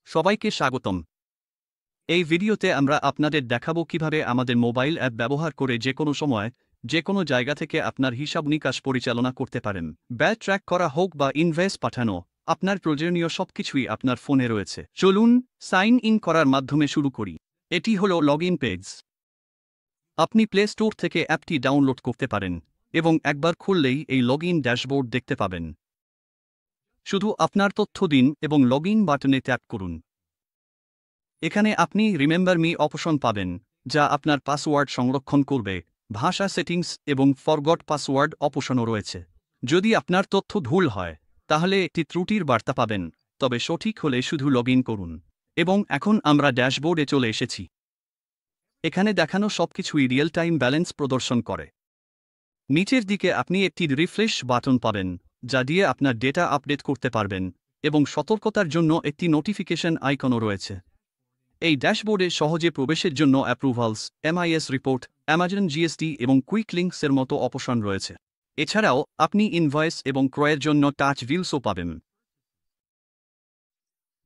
সবাইকে স্বাগতম। এই ভিডিওতে আমরা আপনাদের দেখাবো কিভাবে আমাদের মোবাইল অ্যাপ ব্যবহার করে যে কোনো সময় যে কোনো জায়গা থেকে আপনার হিসাব নিকাশ পরিচালনা করতে পারেন। ব্যয় ট্র্যাক করা হোক বা ইনভয়েস পাঠানো, আপনার প্রয়োজনীয় সবকিছুই আপনার ফোনে রয়েছে। চলুন সাইন ইন করার মাধ্যমে শুরু করি। এটি হলো লগইন পেজ। আপনি প্লে স্টোর থেকে অ্যাপটি ডাউনলোড করতে পারেন এবং একবার খুললেই এই লগইন ড্যাশবোর্ড দেখতে পাবেন। শুধু আপনার তথ্য দিন এবং লগইন বাটনে ট্যাপ করুন। এখানে আপনি রিমেম্বার মি অপশন পাবেন, যা আপনার পাসওয়ার্ড সংরক্ষণ করবে। ভাষা সেটিংস এবং ফরগট পাসওয়ার্ড অপশনও রয়েছে। যদি আপনার তথ্য ভুল হয় তাহলে একটি ত্রুটির বার্তা পাবেন, তবে সঠিক হলে শুধু লগইন করুন। এবং এখন আমরা ড্যাশবোর্ডে চলে এসেছি। এখানে দেখানো সবকিছুই রিয়েল টাইম ব্যালেন্স প্রদর্শন করে। নিচের দিকে আপনি একটি রিফ্রেশ বাটন পাবেন, যা দিয়ে আপনার ডেটা আপডেট করতে পারবেন, এবং সতর্কতার জন্য একটি নোটিফিকেশন আইকনও রয়েছে। এই ড্যাশবোর্ডে সহজে প্রবেশের জন্য approvals, MIS report, Amazon GST এবং কুইক লিঙ্কসের মতো অপশন রয়েছে। এছাড়াও আপনি ইনভয়েস এবং ক্রয়ের জন্য টাচ ভিউসও পাবেন।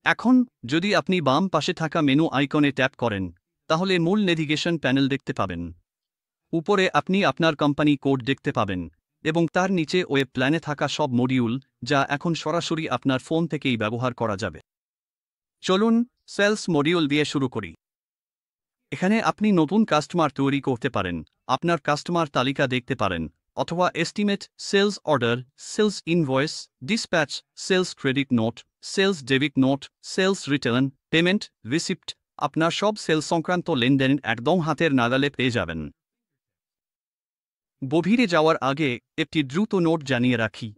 এখন যদি আপনি বাম পাশে থাকা মেনু আইকনে ট্যাপ করেন, তাহলে মূল নেভিগেশন প্যানেল দেখতে পাবেন। উপরে আপনি আপনার কোম্পানি কোড দেখতে পাবেন এবং তার নিচে ওয়েব প্ল্যানে থাকা সব মডিউল, যা এখন সরাসরি আপনার ফোন থেকেই ব্যবহার করা যাবে। চলুন সেলস মডিউল দিয়ে শুরু করি। এখানে আপনি নতুন কাস্টমার তৈরি করতে পারেন, আপনার কাস্টমার তালিকা দেখতে পারেন, অথবা estimate, sales order, sales invoice, dispatch, sales credit note, sales debit note, sales return, payment, receipt, আপনার সব সেলস সংক্রান্ত লেনদেন একদম হাতের নাগালে পেয়ে যাবেন। গভীরে যাওয়ার আগে একটি দ্রুত নোট জানিয়ে রাখি।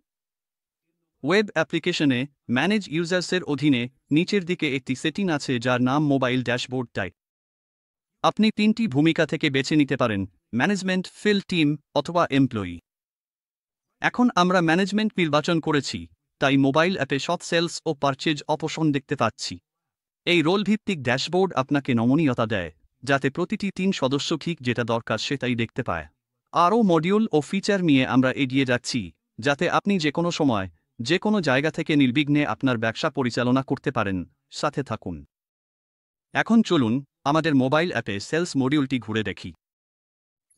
ওয়েব অ্যাপ্লিকেশনে ম্যানেজ ইউজার্সের অধীনে নিচের দিকে একটি সেটিং আছে যার নাম মোবাইল ড্যাশবোর্ড টাইপ। আপনি 3টি ভূমিকা থেকে বেছে নিতে পারেন: ম্যানেজমেন্ট, ফিল্ড টিম অথবা এমপ্লয়ি। এখন আমরা ম্যানেজমেন্ট নির্বাচন করেছি, তাই মোবাইল অ্যাপে সব সেলস ও পারচেজ অপশন দেখতে পাচ্ছি। এই রোল ভিত্তিক ড্যাশবোর্ড আপনাকে নমনীয়তা দেয়, যাতে প্রতিটি টিম সদস্য ঠিক যেটা দরকার সেটাই দেখতে পায়। আরও মডিউল ও ফিচার নিয়ে আমরা এগিয়ে যাচ্ছি, যাতে আপনি যে কোনো সময় যে কোনো জায়গা থেকে নির্বিঘ্নে আপনার ব্যবসা পরিচালনা করতে পারেন। সাথে থাকুন। এখন চলুন আমাদের মোবাইল অ্যাপে সেলস মডিউলটি ঘুরে দেখি।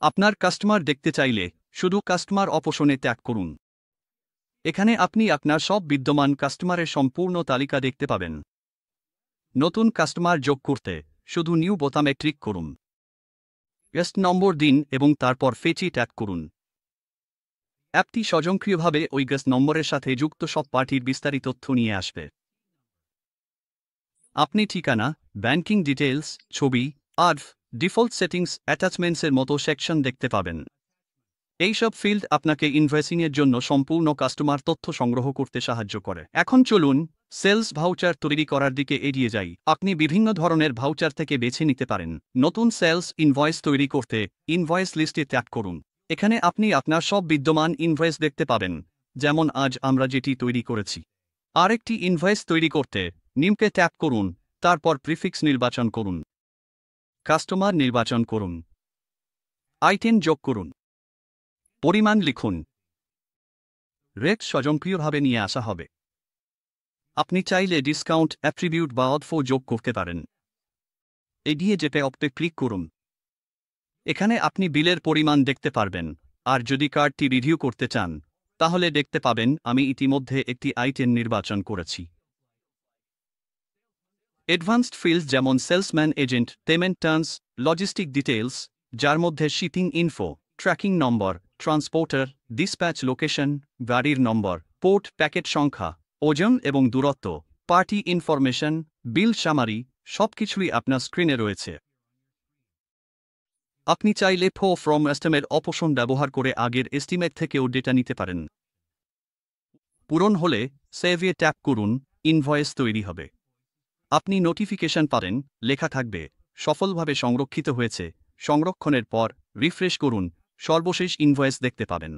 আপনার কাস্টমার দেখতে চাইলে শুধু কাস্টমার অপশনে ট্যাপ করুন। এখানে আপনি আপনার সব বিদ্যমান কাস্টমারের সম্পূর্ণ তালিকা দেখতে পাবেন। নতুন কাস্টমার যোগ করতে শুধু নিউ বোতামে ক্লিক করুন। গেস্ট নম্বর দিন এবং তারপর ফেচি ট্যাপ করুন। অ্যাপটি স্বয়ংক্রিয়ভাবে ওই গেস্ট নম্বরের সাথে যুক্ত সব পার্টির বিস্তারিত তথ্য নিয়ে আসবে। আপনি ঠিকানা, ব্যাংকিং ডিটেইলস, ছবি, আর্ফ, ডিফল্ট সেটিংস, অ্যাটাচমেন্টসের মতো সেকশন দেখতে পাবেন। এইসব ফিল্ড আপনাকে ইনভয়েসিংয়ের জন্য সম্পূর্ণ কাস্টমার তথ্য সংগ্রহ করতে সাহায্য করে। এখন চলুন সেলস ভাউচার তৈরি করার দিকে এগিয়ে যাই। আপনি বিভিন্ন ধরনের ভাউচার থেকে বেছে নিতে পারেন। নতুন সেলস ইনভয়েস তৈরি করতে ইনভয়েস লিস্টে ট্যাপ করুন। এখানে আপনি আপনার সব বিদ্যমান ইনভয়েস দেখতে পাবেন, যেমন আজ আমরা যেটি তৈরি করেছি। আরেকটি ইনভয়েস তৈরি করতে নিমকে ট্যাপ করুন, তারপর প্রিফিক্স নির্বাচন করুন। কাস্টমার নির্বাচন করুন। আইটেম যোগ করুন। পরিমাণ লিখুন। রেট স্বয়ংক্রিয়ভাবে নিয়ে আসা হবে। আপনি চাইলে ডিসকাউন্ট, অ্যাট্রিবিউট বা অফার যোগ করতে পারেন। এগিয়ে যেতে অপশনে ক্লিক করুন। এখানে আপনি বিলের পরিমাণ দেখতে পারবেন, আর যদি কার্ডটি রিভিউ করতে চান তাহলে দেখতে পাবেন আমি ইতিমধ্যে একটি আইটেম নির্বাচন করেছি। অ্যাডভান্সড ফিল্ড যেমন salesman agent, payment terms, logistic details, যার মধ্যে shipping info, tracking number, transporter, dispatch location, গাড়ির নম্বর, পোর্ট, প্যাকেট সংখ্যা, ওজন এবং দূরত্ব, পার্টি ইনফরমেশন, বিল সামারি, সবকিছুই আপনার স্ক্রিনে রয়েছে। আপনি চাইলে ফ্রম এস্টিমেট অপশন ব্যবহার করে আগের এস্টিমেট থেকেও ডেটা নিতে পারেন। পূরণ হলে সেভে ট্যাপ করুন, ইনভয়েস তৈরি হবে। আপনি নোটিফিকেশন পাবেন, লেখা থাকবে সফলভাবে সংরক্ষিত হয়েছে। সংরক্ষণের পর রিফ্রেশ করুন, সর্বশেষ ইনভয়েস দেখতে পাবেন।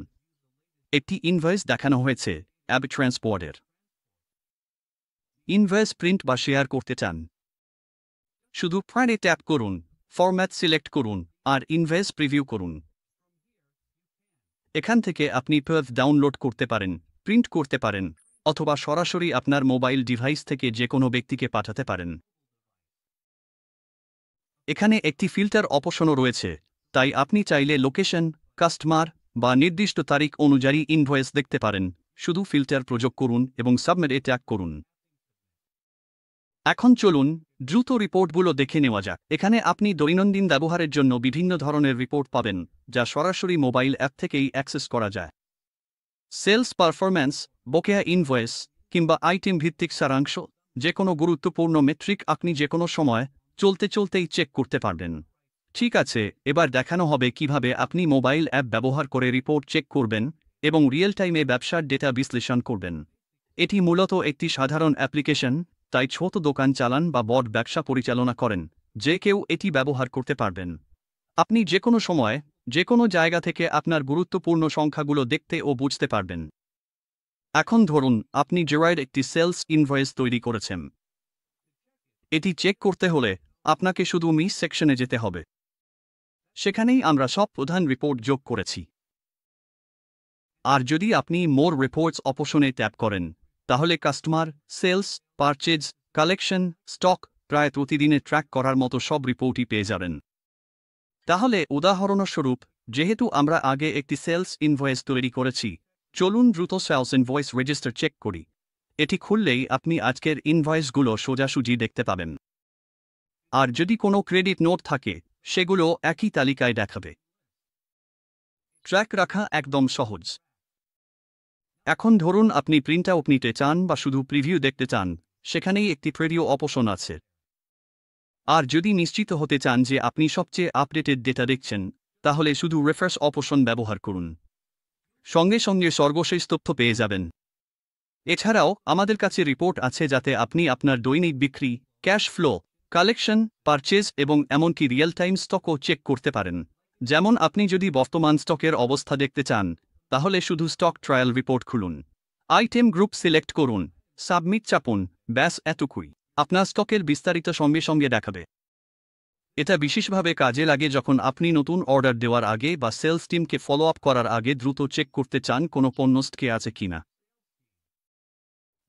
একটি ইনভয়েস দেখানো হয়েছে অ্যাব ট্রান্সপোর্টের। ইনভয়েস প্রিন্ট বা শেয়ার করতে চান, শুধু প্রিন্টে ট্যাপ করুন, ফরম্যাট সিলেক্ট করুন আর ইনভয়েস প্রিভিউ করুন। এখান থেকে আপনি পিডিএফ ডাউনলোড করতে পারেন, প্রিন্ট করতে পারেন অথবা সরাসরি আপনার মোবাইল ডিভাইস থেকে যে কোনো ব্যক্তিকে পাঠাতে পারেন। এখানে একটি ফিল্টার অপশনও রয়েছে, তাই আপনি চাইলে লোকেশন, কাস্টমার বা নির্দিষ্ট তারিখ অনুযায়ী ইনভয়েস দেখতে পারেন। শুধু ফিল্টার প্রয়োগ করুন এবং সাবমিটে ট্যাগ করুন। এখন চলুন দ্রুত রিপোর্টগুলো দেখে নেওয়া যাক। এখানে আপনি দৈনন্দিন ব্যবহারের জন্য বিভিন্ন ধরনের রিপোর্ট পাবেন, যা সরাসরি মোবাইল অ্যাপ থেকেই অ্যাক্সেস করা যায়। সেলস পারফরম্যান্স, বকেয়া ইনভয়েস কিংবা আইটেম ভিত্তিক সারাংশ, যে কোনো গুরুত্বপূর্ণ মেট্রিক আপনি যে কোনো সময় চলতেই চেক করতে পারবেন। ঠিক আছে, এবার দেখানো হবে কিভাবে আপনি মোবাইল অ্যাপ ব্যবহার করে রিপোর্ট চেক করবেন এবং রিয়েল টাইমে ব্যবসার ডেটা বিশ্লেষণ করবেন। এটি মূলত একটি সাধারণ অ্যাপ্লিকেশন, তাই ছোট দোকান চালান বা বড় ব্যবসা পরিচালনা করেন, যে কেউ এটি ব্যবহার করতে পারবেন। আপনি যে কোনো সময় যে কোনো জায়গা থেকে আপনার গুরুত্বপূর্ণ সংখ্যাগুলো দেখতে ও বুঝতে পারবেন। এখন ধরুন আপনি জেরাইড একটি সেলস ইনভয়েস তৈরি করেছেন। এটি চেক করতে হলে আপনাকে শুধু মিস সেকশনে যেতে হবে। সেখানেই আমরা সব প্রধান রিপোর্ট যোগ করেছি। আর যদি আপনি মোর রিপোর্টস অপশনে ট্যাপ করেন, তাহলে customer, sales, purchase, collection, stock প্রায় প্রতিদিনে ট্র্যাক করার মতো সব রিপোর্টই পেয়ে যাবেন। তাহলে উদাহরণস্বরূপ, যেহেতু আমরা আগে একটি সেলস ইনভয়েস তৈরি করেছি, চলুন দ্রুত সেলস ইনভয়েস রেজিস্টার চেক করি। এটি খুললেই আপনি আজকের ইনভয়েসগুলো সোজাসুজি দেখতে পাবেন। আর যদি কোনো ক্রেডিট নোট থাকে, সেগুলো একই তালিকায় দেখাবে। ট্র্যাক রাখা একদম সহজ। এখন ধরুন আপনি প্রিন্ট আউট নিতে চান বা শুধু প্রিভিউ দেখতে চান, সেখানেই একটি প্রিভিউ অপশন আছে। আর যদি নিশ্চিত হতে চান যে আপনি সবচেয়ে আপডেটেড ডেটা দেখছেন, তাহলে শুধু রেফ্রেশ অপশন ব্যবহার করুন। সঙ্গে সঙ্গে সর্বশেষ তথ্য পেয়ে যাবেন। এছাড়াও আমাদের কাছে রিপোর্ট আছে যাতে আপনি আপনার দৈনিক বিক্রি, ক্যাশ ফ্লো, কালেকশন, পারচেজ এবং এমনকি রিয়েল টাইম স্টকও চেক করতে পারেন। যেমন আপনি যদি বর্তমান স্টকের অবস্থা দেখতে চান, তাহলে শুধু স্টক ট্রায়াল রিপোর্ট খুলুন, আইটেম গ্রুপ সিলেক্ট করুন, সাবমিট চাপুন, ব্যাস এতটুকুই। আপনার স্টকের বিস্তারিত সঙ্গে সঙ্গে দেখাবে। এটা বিশেষভাবে কাজে লাগে যখন আপনি নতুন অর্ডার দেওয়ার আগে বা সেলস টিমকে ফলো আপ করার আগে দ্রুত চেক করতে চান কোনো পণ্য স্টকে আছে কিনা।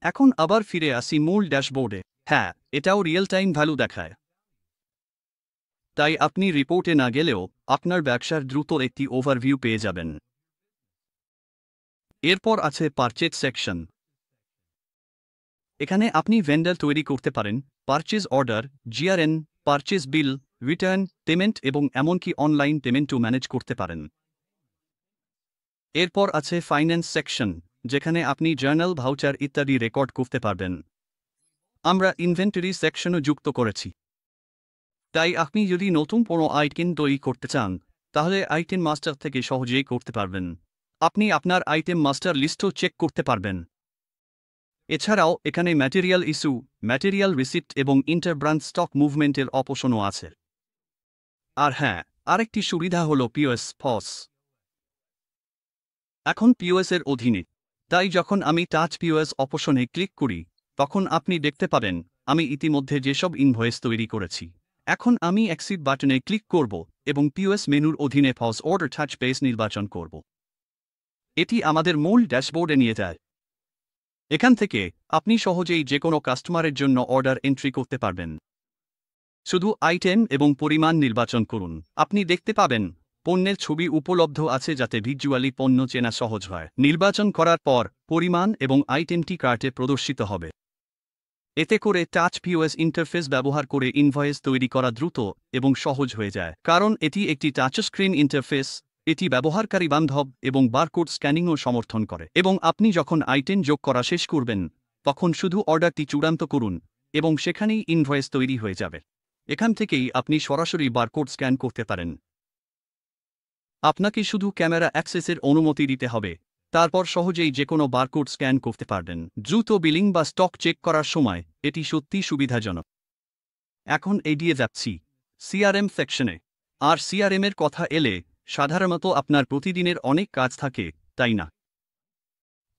এখন আবার ফিরে আসি মূল ড্যাশবোর্ডে। হ্যাঁ, এটাও রিয়েল টাইম ভ্যালু দেখায়। তাই আপনি রিপোর্টে না গেলেও আপনার ব্যবসার দ্রুত একটি ওভারভিউ পেয়ে যাবেন। এরপর আছে পারচেজ সেকশন। এখানে আপনি ভেন্ডার তৈরি করতে পারেন, পারচেজ অর্ডার, জিআরএন, পারচেজ বিল, রিটার্ন, পেমেন্ট এবং এমনকি অনলাইন পেমেন্টও ম্যানেজ করতে পারেন। এরপর আছে ফাইন্যান্স সেকশন, যেখানে আপনি জার্নাল, ভাউচার ইত্যাদি রেকর্ড করতে পারবেন। আমরা ইনভেন্টরি সেকশনও যুক্ত করেছি। তাই আপনি যদি নতুন কোনো আইটেম তৈরি করতে চান, তাহলে আইটেম মাস্টার থেকে সহজেই করতে পারবেন। আপনি আপনার আইটেম মাস্টার লিস্টও চেক করতে পারবেন। এছাড়াও এখানে ম্যাটেরিয়াল ইস্যু, ম্যাটেরিয়াল রিসিপ্ট এবং ইন্টারব্রাঞ্চ স্টক মুভমেন্টের অপশনও আছে। আর হ্যাঁ, আরেকটি সুবিধা হল পিওএস পস। এখন পিওএস এর অধীনে, তাই যখন আমি টাচ পিওএস অপশনে ক্লিক করি, তখন আপনি দেখতে পাবেন আমি ইতিমধ্যে যেসব ইনভয়েস তৈরি করেছি। এখন আমি এক্সিট বাটনে ক্লিক করব এবং পিওএস মেনুর অধীনে পজ অর্ডার টাচ বেস নির্বাচন করব। এটি আমাদের মূল ড্যাশবোর্ডে নিয়ে যায়। এখান থেকে আপনি সহজেই যে কোনো কাস্টমারের জন্য অর্ডার এন্ট্রি করতে পারবেন। শুধু আইটেম এবং পরিমাণ নির্বাচন করুন। আপনি দেখতে পাবেন পণ্যের ছবি উপলব্ধ আছে যাতে ভিজুয়ালি পণ্য চেনা সহজ হয়। নির্বাচন করার পর পরিমাণ এবং আইটেমটি কার্টে প্রদর্শিত হবে। এতে করে টাচ পিওএস ইন্টারফেস ব্যবহার করে ইনভয়েস তৈরি করা দ্রুত এবং সহজ হয়ে যায়। কারণ এটি একটি টাচস্ক্রিন ইন্টারফেস, এটি ব্যবহারকারী বান্ধব এবং বারকোড স্ক্যানিংও সমর্থন করে। এবং আপনি যখন আইটেম যোগ করা শেষ করবেন, তখন শুধু অর্ডারটি চূড়ান্ত করুন এবং সেখানেই ইনভয়েস তৈরি হয়ে যাবে। এখান থেকেই আপনি সরাসরি বারকোড স্ক্যান করতে পারেন। আপনাকে শুধু ক্যামেরা অ্যাক্সেসের অনুমতি দিতে হবে, তারপর সহজেই যে কোনো বারকোড স্ক্যান করতে পারবেন। দ্রুত বিলিং বা স্টক চেক করার সময় এটি সত্যিই সুবিধাজনক। এখন এগিয়ে যাচ্ছি সিআরএম সেকশনে। আর সিআরএমের কথা এলে সাধারণত আপনার প্রতিদিনের অনেক কাজ থাকে, তাই না?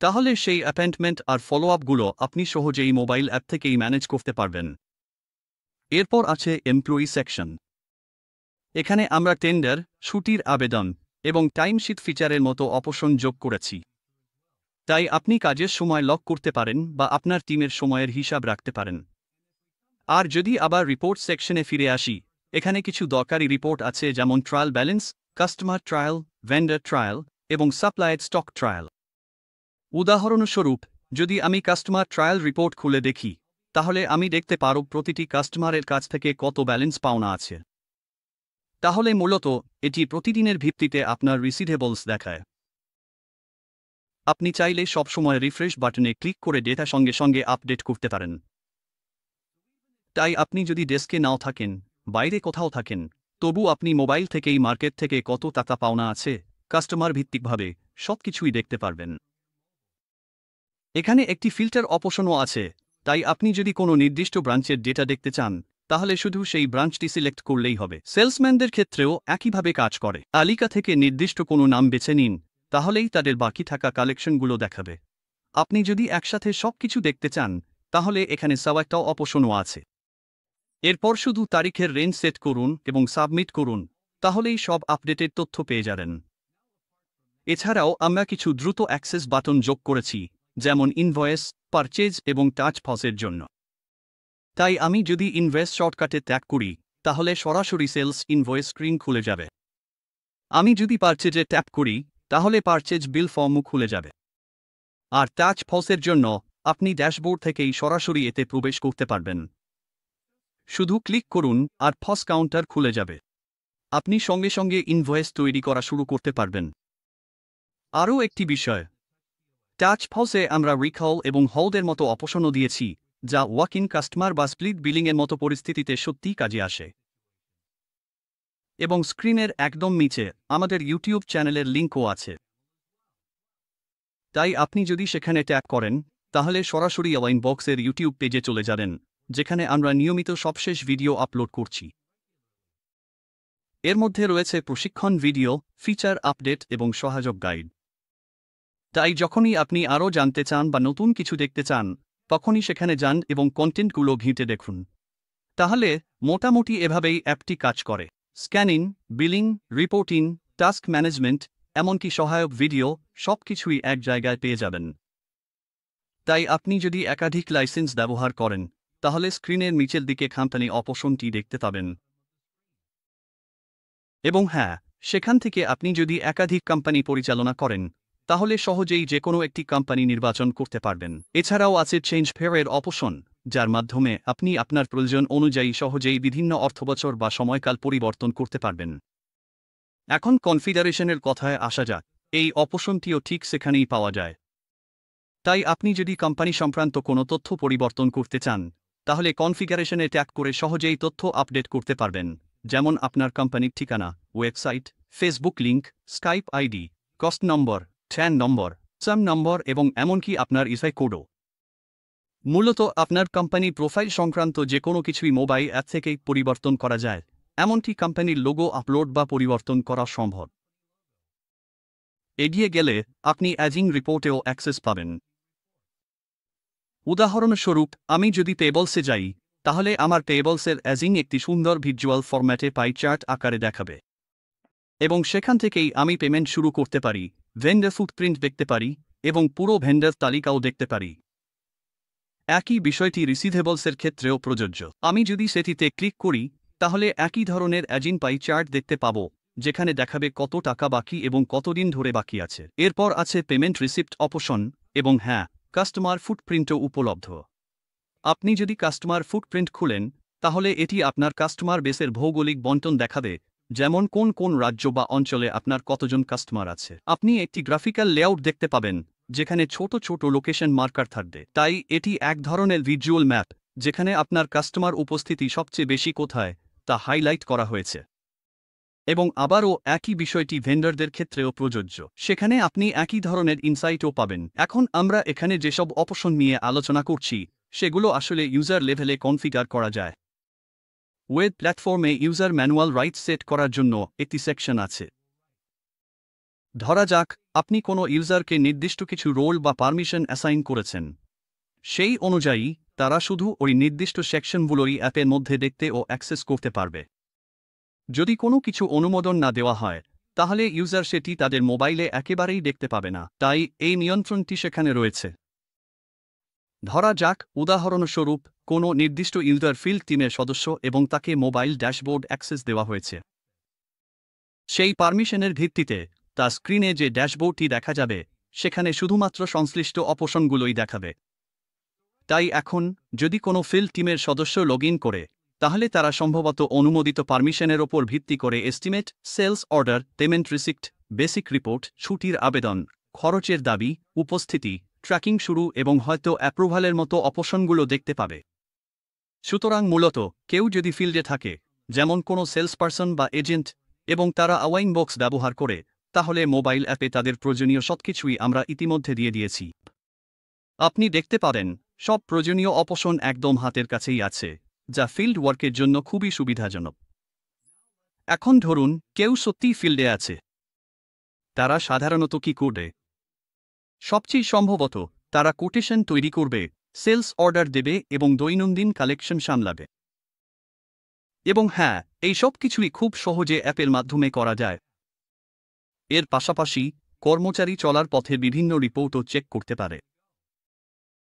তাহলে সেই অ্যাপয়েন্টমেন্ট আর ফলো আপগুলো আপনি সহজেই মোবাইল অ্যাপ থেকেই ম্যানেজ করতে পারবেন। এরপর আছে এমপ্লয়ি সেকশন। এখানে আমরা টেন্ডার, ছুটির আবেদন এবং টাইমশিট ফিচারের মতো অপশন যোগ করেছি। তাই আপনি কাজের সময় লক করতে পারেন বা আপনার টিমের সময়ের হিসাব রাখতে পারেন। আর যদি আবার রিপোর্ট সেকশনে ফিরে আসি, এখানে কিছু দরকারি রিপোর্ট আছে, যেমন trial balance, customer trial, vendor trial এবং সাপ্লাইড স্টক ট্রায়াল। উদাহরণস্বরূপ, যদি আমি কাস্টমার ট্রায়াল রিপোর্ট খুলে দেখি, তাহলে আমি দেখতে পারব প্রতিটি কাস্টমারের কাছ থেকে কত ব্যালেন্স পাওনা আছে। তাহলে মূলত এটি প্রতিদিনের ভিত্তিতে আপনার রিসিভেবলস দেখায়। আপনি চাইলে সবসময় রিফ্রেশ বাটনে ক্লিক করে ডেটা সঙ্গে সঙ্গে আপডেট করতে পারেন। তাই আপনি যদি ডেস্কে নাও থাকেন, বাইরে কোথাও থাকেন, তবু আপনি মোবাইল থেকেই মার্কেট থেকে কত টাকা পাওনা আছে কাস্টমার ভিত্তিকভাবে সবকিছুই দেখতে পারবেন। এখানে একটি ফিল্টার অপশনও আছে, তাই আপনি যদি কোনো নির্দিষ্ট ব্রাঞ্চের ডেটা দেখতে চান, তাহলে শুধু সেই ব্রাঞ্চটি সিলেক্ট করলেই হবে। সেলসম্যানদের ক্ষেত্রেও একইভাবে কাজ করে। তালিকা থেকে নির্দিষ্ট কোনো নাম বেছে নিন, তাহলেই তাদের বাকি থাকা কালেকশনগুলো দেখাবে। আপনি যদি একসাথে সবকিছু দেখতে চান, তাহলে এখানে একটা অপশনও আছে। এরপর শুধু তারিখের রেঞ্জ সেট করুন এবং সাবমিট করুন, তাহলেই সব আপডেটের তথ্য পেয়ে যাবেন। এছাড়াও আমরা কিছু দ্রুত অ্যাক্সেস বাটন যোগ করেছি, যেমন ইনভয়েস, পারচেজ এবং টাচ পজের জন্য। তাই আমি যদি ইনভয়েস শর্টকাটে ট্যাগ করি, তাহলে সরাসরি সেলস ইনভয়েস স্ক্রিন খুলে যাবে। আমি যদি পারচেজে ট্যাপ করি, তাহলে পারচেজ বিল ফর্মও খুলে যাবে। আর টাচ পজের জন্য আপনি ড্যাশবোর্ড থেকেই সরাসরি এতে প্রবেশ করতে পারবেন। শুধু ক্লিক করুন আর পজ কাউন্টার খুলে যাবে। আপনি সঙ্গে সঙ্গে ইনভয়েস তৈরি করা শুরু করতে পারবেন। আরও একটি বিষয়, টাচ পজে আমরা রিকল এবং হোল্ডের মতো অপশনও দিয়েছি, যা ওয়াক ইন কাস্টমার বা স্প্লিট বিলিংয়ের মতো পরিস্থিতিতে সত্যিই কাজে আসে। এবং স্ক্রিনের একদম নিচে আমাদের ইউটিউব চ্যানেলের লিঙ্কও আছে। তাই আপনি যদি সেখানে ট্যাপ করেন, তাহলে সরাসরি অনলাইন বক্সের ইউটিউব পেজে চলে যাবেন, যেখানে আমরা নিয়মিত সবশেষ ভিডিও আপলোড করছি। এর মধ্যে রয়েছে প্রশিক্ষণ ভিডিও, ফিচার আপডেট এবং সহায়ক গাইড। তাই যখনই আপনি আরও জানতে চান বা নতুন কিছু দেখতে চান, তখনই সেখানে যান এবং কন্টেন্টগুলো ঘেঁটে দেখুন। তাহলে মোটামুটি এভাবেই অ্যাপটি কাজ করে। Scanning, billing, reporting, task management, এমনকি সহায়ক ভিডিও, সবকিছুই এক জায়গায় পেয়ে যাবেন। তাই আপনি যদি একাধিক লাইসেন্স ব্যবহার করেন, তাহলে স্ক্রিনের নিচের দিকে কোম্পানি অপশনটি দেখতে পাবেন। এবং হ্যাঁ, সেখান থেকে আপনি যদি একাধিক কোম্পানি পরিচালনা করেন, তাহলে সহজেই যে কোনো একটি কোম্পানি নির্বাচন করতে পারবেন। এছাড়াও আছে চেঞ্জ ফেয়ারের অপশন, যার মাধ্যমে আপনি আপনার প্রয়োজন অনুযায়ী সহজেই বিভিন্ন অর্থবছর বা সময়কাল পরিবর্তন করতে পারবেন। এখন কনফিগারেশনের কথায় আসা যাক। এই অপশনটিও ঠিক সেখানেই পাওয়া যায়। তাই আপনি যদি কোম্পানি সংক্রান্ত কোনো তথ্য পরিবর্তন করতে চান, তাহলে কনফিগারেশনে ট্যাপ করে সহজেই তথ্য আপডেট করতে পারবেন, যেমন আপনার কোম্পানির ঠিকানা, website, Facebook link, Skype ID, কস্ট নম্বর, ট্যান নম্বর, সাম নম্বর এবং এমনকি আপনার ইসাই কোডও। মূলত আপনার কোম্পানি প্রোফাইল সংক্রান্ত যে কোনো কিছুই মোবাইল অ্যাপ থেকেই পরিবর্তন করা যায়, এমনকি কোম্পানির লোগো আপলোড বা পরিবর্তন করা সম্ভব। এগিয়ে গেলে আপনি অ্যাজিং রিপোর্টেও অ্যাক্সেস পাবেন। উদাহরণস্বরূপ, আমি যদি পেবলসে যাই, তাহলে আমার পেবলসের অ্যাজিং একটি সুন্দর ভিজুয়াল ফরম্যাটে পাই চার্ট আকারে দেখাবে। এবং সেখান থেকেই আমি পেমেন্ট শুরু করতে পারি, ভেন্ডার ফুটপ্রিন্ট দেখতে পারি এবং পুরো ভেন্ডার তালিকাও দেখতে পারি। একই বিষয়টি রিসিভেবলসের ক্ষেত্রেও প্রযোজ্য। আমি যদি সেটিতে ক্লিক করি, তাহলে একই ধরনের অ্যাজিং পাই চার্ট দেখতে পাব, যেখানে দেখাবে কত টাকা বাকি এবং কতদিন ধরে বাকি আছে। এরপর আছে পেমেন্ট রিসিপ্ট অপশন, এবং হ্যাঁ, কাস্টমার ফুটপ্রিন্টও উপলব্ধ। আপনি যদি কাস্টমার ফুটপ্রিন্ট খুলেন, তাহলে এটি আপনার কাস্টমার বেসের ভৌগোলিক বণ্টন দেখাবে, যেমন কোন কোন রাজ্য বা অঞ্চলে আপনার কতজন কাস্টমার আছে। আপনি একটি গ্রাফিক্যাল লেআউট দেখতে পাবেন, যেখানে ছোট ছোট লোকেশন মার্কার থাকবে। তাই এটি এক ধরনের ভিজুয়াল ম্যাপ, যেখানে আপনার কাস্টমার উপস্থিতি সবচেয়ে বেশি কোথায় তা হাইলাইট করা হয়েছে। এবং আবারও একই বিষয়টি ভেন্ডরদের ক্ষেত্রেও প্রযোজ্য। সেখানে আপনি একই ধরনের ইনসাইটও পাবেন। এখন আমরা এখানে যেসব অপশন নিয়ে আলোচনা করছি, সেগুলো আসলে ইউজার লেভেলে কনফিগার করা যায়। ওয়েব প্ল্যাটফর্মে ইউজার ম্যানুয়াল রাইটস সেট করার জন্য একটি সেকশন আছে। ধরা যাক, আপনি কোনো ইউজারকে নির্দিষ্ট কিছু রোল বা পারমিশন অ্যাসাইন করেছেন। সেই অনুযায়ী তারা শুধু ওই নির্দিষ্ট সেকশনগুলোই অ্যাপের মধ্যে দেখতে ও অ্যাক্সেস করতে পারবে। যদি কোনো কিছু অনুমোদন না দেওয়া হয়, তাহলে ইউজার সেটি তাদের মোবাইলে একেবারেই দেখতে পাবে না। তাই এই নিয়ন্ত্রণটি সেখানে রয়েছে। ধরা যাক, উদাহরণস্বরূপ, কোনো নির্দিষ্ট ইউজার ফিল্ড টিমের সদস্য এবং তাকে মোবাইল ড্যাশবোর্ড অ্যাক্সেস দেওয়া হয়েছে। সেই পারমিশনের ভিত্তিতে তার স্ক্রিনে যে ড্যাশবোর্ডটি দেখা যাবে সেখানে শুধুমাত্র সংশ্লিষ্ট অপশনগুলোই দেখাবে। তাই এখন যদি কোনো ফিল্ড টিমের সদস্য লগ ইন করে, তাহলে তারা সম্ভবত অনুমোদিত পারমিশনের ওপর ভিত্তি করে estimate, sales order, payment receipt, basic report, ছুটির আবেদন, খরচের দাবি, উপস্থিতি, ট্র্যাকিং শুরু এবং হয়তো অ্যাপ্রুভালের মতো অপশনগুলো দেখতে পাবে। সুতরাং মূলত কেউ যদি ফিল্ডে থাকে, যেমন কোনো সেলসপারসন বা এজেন্ট, এবং তারা আওয়াইন বক্স ব্যবহার করে, তাহলে মোবাইল অ্যাপে তাদের প্রয়োজনীয় সবকিছুই আমরা ইতিমধ্যে দিয়ে দিয়েছি। আপনি দেখতে পারেন সব প্রয়োজনীয় অপশন একদম হাতের কাছেই আছে, যা ফিল্ড ওয়ার্কের জন্য খুবই সুবিধাজনক। এখন ধরুন কেউ সত্যিই ফিল্ডে আছে। তারা সাধারণত কি করবে? সবচেয়ে সম্ভবত তারা কোটেশন তৈরি করবে, সেলস অর্ডার দেবে এবং দৈনন্দিন কালেকশন সামলাবে। এবং হ্যাঁ, এই সব কিছুই খুব সহজে অ্যাপের মাধ্যমে করা যায়। এর পাশাপাশি কর্মচারী চলার পথে বিভিন্ন রিপোর্টও চেক করতে পারে।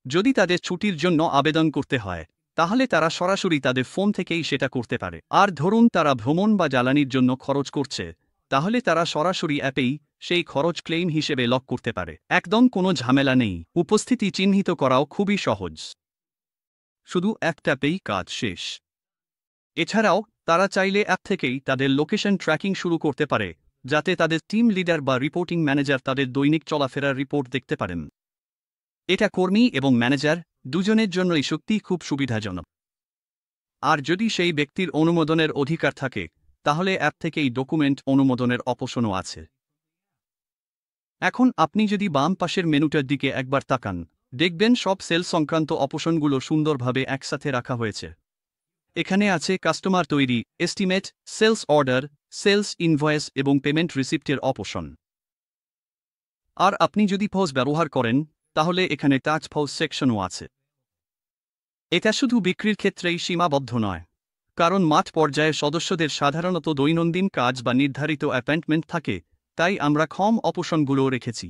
যদি তাদের ছুটির জন্য আবেদন করতে হয়, তাহলে তারা সরাসরি তাদের ফোন থেকেই সেটা করতে পারে। আর ধরুন তারা ভ্রমণ বা জ্বালানির জন্য খরচ করছে, তাহলে তারা সরাসরি অ্যাপেই সেই খরচ ক্লেইম হিসেবে লক করতে পারে। একদম কোনো ঝামেলা নেই। উপস্থিতি চিহ্নিত করাও খুবই সহজ। শুধু এক ট্যাপেই কাজ শেষ। এছাড়াও তারা চাইলে অ্যাপ থেকেই তাদের লোকেশন ট্র্যাকিং শুরু করতে পারে, যাতে তাদের টিম লিডার বা রিপোর্টিং ম্যানেজার তাদের দৈনিক চলাফেরার রিপোর্ট দেখতে পারেন। এটা কর্মী এবং ম্যানেজার দুজনের জন্যই সত্যিই খুব সুবিধাজনক। আর যদি সেই ব্যক্তির অনুমোদনের অধিকার থাকে, তাহলে অ্যাপ থেকেই ডকুমেন্ট অনুমোদনের অপশনও আছে। এখন আপনি যদি বাম পাশের মেনুটার দিকে একবার তাকান, দেখবেন সব সেল সংক্রান্ত অপশনগুলো সুন্দরভাবে একসাথে রাখা হয়েছে। এখানে আছে কাস্টমার তৈরি, estimate, sales order, sales invoice এবং পেমেন্ট রিসিপ্টের অপশন। আর আপনি যদি পজ ব্যবহার করেন, তাহলে এখানে টাচ পজ সেকশনও আছে। এটা শুধু বিক্রির ক্ষেত্রেই সীমাবদ্ধ নয়, কারণ মাঠ পর্যায়ে সদস্যদের সাধারণত দৈনন্দিন কাজ বা নির্ধারিত অ্যাপয়েন্টমেন্ট থাকে, তাই আমরা কম অপশনগুলোও রেখেছি।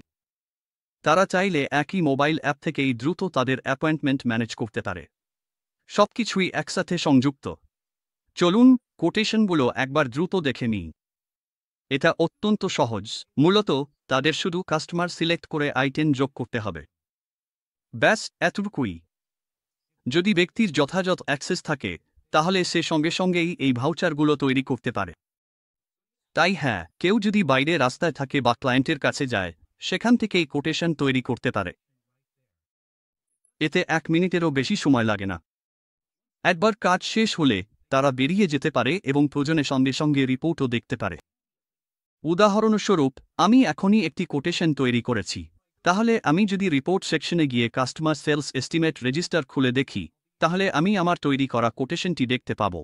তারা চাইলে একই মোবাইল অ্যাপ থেকেই দ্রুত তাদের অ্যাপয়েন্টমেন্ট ম্যানেজ করতে পারে। সবকিছুই একসাথে সংযুক্ত। চলুন কোটেশনগুলো একবার দ্রুত দেখে নিই। এটা অত্যন্ত সহজ। মূলত তাদের শুধু কাস্টমার সিলেক্ট করে আইটেম যোগ করতে হবে। ব্যাস এতটুকুই। যদি ব্যক্তির যথাযথ অ্যাক্সেস থাকে, তাহলে সে সঙ্গে সঙ্গেই এই ভাউচারগুলো তৈরি করতে পারে। তাই হ্যাঁ, কেউ যদি বাইরে রাস্তায় থাকে বা ক্লায়েন্টের কাছে যায়, সেখান থেকেই কোটেশন তৈরি করতে পারে। এতে 1 মিনিটেরও বেশি সময় লাগে না। একবার কাজ শেষ হলে তারা বেরিয়ে যেতে পারে এবং প্রয়োজনে সঙ্গে সঙ্গে রিপোর্টও দেখতে পারে। উদাহরণস্বরূপ, আমি এখনই একটি কোটেশন তৈরি করেছি। তাহলে আমি যদি রিপোর্ট সেকশনে গিয়ে কাস্টমার সেলস এস্টিমেট রেজিস্টার খুলে দেখি, তাহলে আমি আমার তৈরি করা কোটেশনটি দেখতে পাব।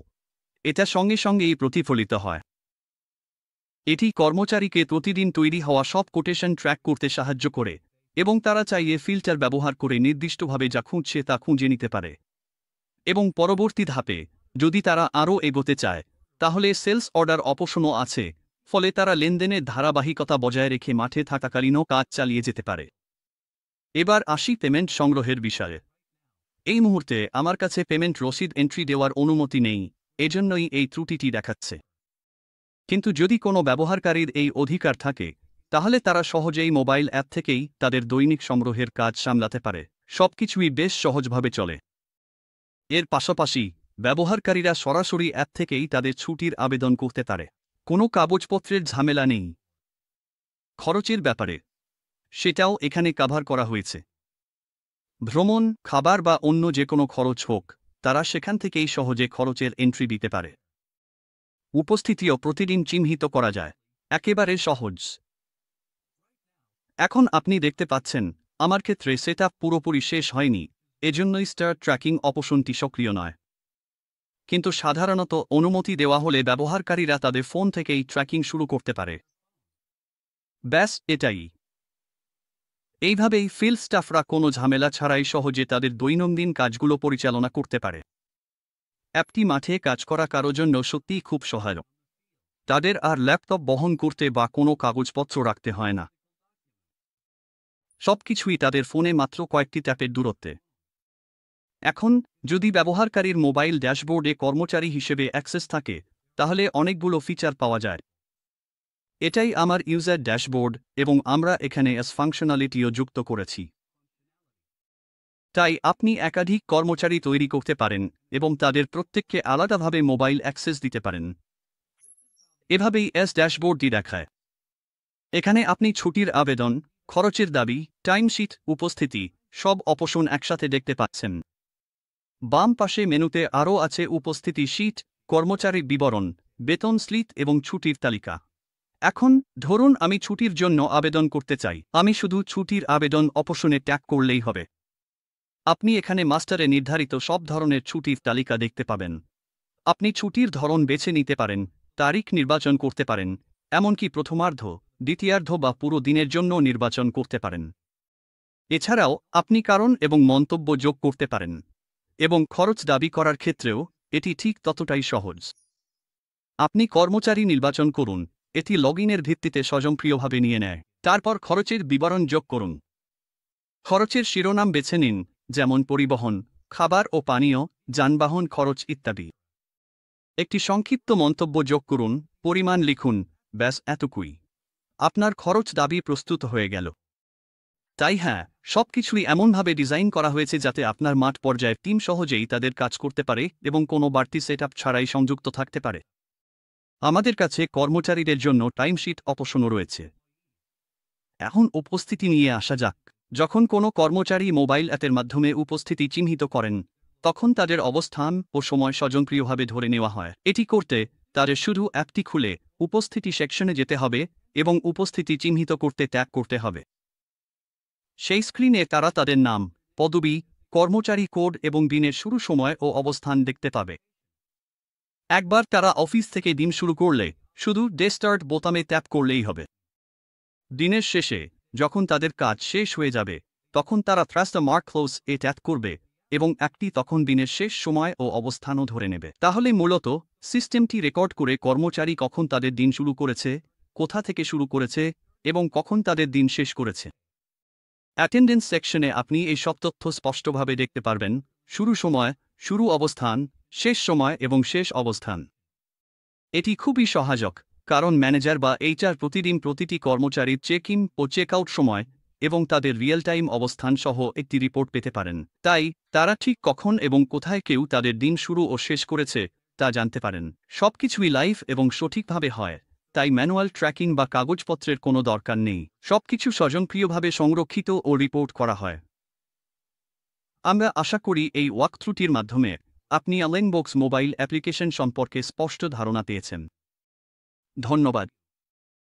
এটা সঙ্গে সঙ্গেই প্রতিফলিত হয়। এটি কর্মচারীকে প্রতিদিন তৈরি হওয়া সব কোটেশন ট্র্যাক করতে সাহায্য করে, এবং তারা চাইলে ফিল্টার ব্যবহার করে নির্দিষ্টভাবে যা খুঁজছে তা খুঁজে নিতে পারে। এবং পরবর্তী ধাপে যদি তারা আরও এগোতে চায়, তাহলে সেলস অর্ডার অপশনও আছে, ফলে তারা লেনদেনের ধারাবাহিকতা বজায় রেখে মাঠে থাকাকালীনও কাজ চালিয়ে যেতে পারে। এবার আসি পেমেন্ট সংগ্রহের বিষয়ে। এই মুহূর্তে আমার কাছে পেমেন্ট রসিদ এন্ট্রি দেওয়ার অনুমতি নেই, এজন্যই এই ত্রুটিটি দেখাচ্ছে। কিন্তু যদি কোনো ব্যবহারকারীর এই অধিকার থাকে, তাহলে তারা সহজেই মোবাইল অ্যাপ থেকেই তাদের দৈনিক সংগ্রহের কাজ সামলাতে পারে। সবকিছুই বেশ সহজভাবে চলে। এর পাশাপাশি ব্যবহারকারীরা সরাসরি অ্যাপ থেকেই তাদের ছুটির আবেদন করতে পারে। কোনো কাগজপত্রের ঝামেলা নেই। খরচের ব্যাপারে সেটাও এখানে কভার করা হয়েছে। ভ্রমণ, খাবার বা অন্য যে কোনো খরচ হোক, তারা সেখান থেকেই সহজে খরচের এন্ট্রি দিতে পারে। উপস্থিতিও প্রতিদিন চিহ্নিত করা যায়। একেবারে সহজ। এখন আপনি দেখতে পাচ্ছেন, আমার ক্ষেত্রে সেটআপ পুরোপুরি শেষ হয়নি, এজন্যই স্টার ট্র্যাকিং অপশনটি সক্রিয় নয়। কিন্তু সাধারণত অনুমতি দেওয়া হলে ব্যবহারকারীরা তাদের ফোন থেকেই ট্র্যাকিং শুরু করতে পারে। ব্যাস এটাই। এইভাবেই ফিল্ড স্টাফরা কোনো ঝামেলা ছাড়াই সহজে তাদের দৈনন্দিন কাজগুলো পরিচালনা করতে পারে। অ্যাপটি মাঠে কাজ করা কারো জন্য সত্যিই খুব সহায়ক। তাদের আর ল্যাপটপ বহন করতে বা কোনো কাগজপত্র রাখতে হয় না। সবকিছুই তাদের ফোনে মাত্র কয়েকটি ট্যাপের দূরত্বে। এখন যদি ব্যবহারকারীর মোবাইল ড্যাশবোর্ডে কর্মচারী হিসেবে অ্যাক্সেস থাকে, তাহলে অনেকগুলো ফিচার পাওয়া যায়। এটাই আমার ইউজার ড্যাশবোর্ড, এবং আমরা এখানে এস ফাংশনালিটিও যুক্ত করেছি। তাই আপনি একাধিক কর্মচারী তৈরি করতে পারেন এবং তাদের প্রত্যেককে আলাদাভাবে মোবাইল অ্যাক্সেস দিতে পারেন। এভাবেই এস ড্যাশবোর্ডটি দেখায়। এখানে আপনি ছুটির আবেদন, খরচের দাবি, টাইমশিট, উপস্থিতি, সব অপশন একসাথে দেখতে পাচ্ছেন। বাম পাশে মেনুতে আরও আছে উপস্থিতি শীট, কর্মচারী বিবরণ, বেতন স্লিপ এবং ছুটির তালিকা। এখন ধরুন আমি ছুটির জন্য আবেদন করতে চাই, আমি শুধু ছুটির আবেদন অপশনে ট্যাগ করলেই হবে। আপনি এখানে মাস্টারে নির্ধারিত সব ধরনের ছুটির তালিকা দেখতে পাবেন। আপনি ছুটির ধরন বেছে নিতে পারেন, তারিখ নির্বাচন করতে পারেন, এমনকি প্রথমার্ধ, দ্বিতীয়ার্ধ বা পুরো দিনের জন্য নির্বাচন করতে পারেন। এছাড়াও আপনি কারণ এবং মন্তব্য যোগ করতে পারেন। এবং খরচ দাবি করার ক্ষেত্রেও এটি ঠিক ততটাই সহজ। আপনি কর্মচারী নির্বাচন করুন, এটি লগইনের ভিত্তিতে স্বয়ংক্রিয়ভাবে নিয়ে নেয়। তারপর খরচের বিবরণ যোগ করুন। খরচের শিরোনাম বেছে নিন, যেমন পরিবহন, খাবার ও পানীয়, যানবাহন খরচ ইত্যাদি। একটি সংক্ষিপ্ত মন্তব্য যোগ করুন, পরিমাণ লিখুন, ব্যাস এতটুকুই। আপনার খরচ দাবি প্রস্তুত হয়ে গেল। তাই হ্যাঁ, সবকিছুই এমনভাবে ডিজাইন করা হয়েছে যাতে আপনার মাঠ পর্যায়ের টিম সহজেই তাদের কাজ করতে পারে এবং কোনো বাড়তি সেটআপ ছাড়াই সংযুক্ত থাকতে পারে। আমাদের কাছে কর্মচারীদের জন্য টাইমশিট অপশনও রয়েছে। এখন উপস্থিতি নিয়ে আসা যাক। যখন কোনো কর্মচারী মোবাইল অ্যাপের মাধ্যমে উপস্থিতি চিহ্নিত করেন, তখন তাদের অবস্থান ও সময় স্বয়ংক্রিয়ভাবে ধরে নেওয়া হয়। এটি করতে তাদের শুধু অ্যাপটি খুলে উপস্থিতি সেকশনে যেতে হবে এবং উপস্থিতি চিহ্নিত করতে ট্যাগ করতে হবে। সেই স্ক্রিনে তারা তাদের নাম, পদবি, কর্মচারী কোড এবং দিনের শুরু সময় ও অবস্থান দেখতে পাবে। একবার তারা অফিস থেকে দিন শুরু করলে শুধু ডে স্টার্ট বোতামে ট্যাপ করলেই হবে। দিনের শেষে যখন তাদের কাজ শেষ হয়ে যাবে, তখন তারা thrust the mark close A tap করবে এবং একটি তখন দিনের শেষ সময় ও অবস্থানও ধরে নেবে। তাহলে মূলত সিস্টেমটি রেকর্ড করে কর্মচারী কখন তাদের দিন শুরু করেছে, কোথা থেকে শুরু করেছে এবং কখন তাদের দিন শেষ করেছে। অ্যাটেন্ডেন্স সেকশনে আপনি এই সব তথ্য স্পষ্টভাবে দেখতে পারবেন: শুরু সময়, শুরু অবস্থান, শেষ সময় এবং শেষ অবস্থান। এটি খুবই সহায়ক, কারণ ম্যানেজার বা এইচআর প্রতিদিন প্রতিটি কর্মচারীর চেক ইন ও চেক আউট সময় এবং তাদের রিয়েল টাইম অবস্থান সহ একটি রিপোর্ট পেতে পারেন। তাই তারা ঠিক কখন এবং কোথায় কেউ তাদের দিন শুরু ও শেষ করেছে তা জানতে পারেন। সবকিছুই লাইভ এবং সঠিকভাবে হয়, তাই ম্যানুয়াল ট্র্যাকিং বা কাগজপত্রের কোনো দরকার নেই। সবকিছু স্বয়ংক্রিয়ভাবে সংরক্ষিত ও রিপোর্ট করা হয়। আমরা আশা করি এই ওয়াকথ্রুটির মাধ্যমে আপনি অ্যালেনবক্স মোবাইল অ্যাপ্লিকেশন সম্পর্কে স্পষ্ট ধারণা পেয়েছেন। ধন্যবাদ।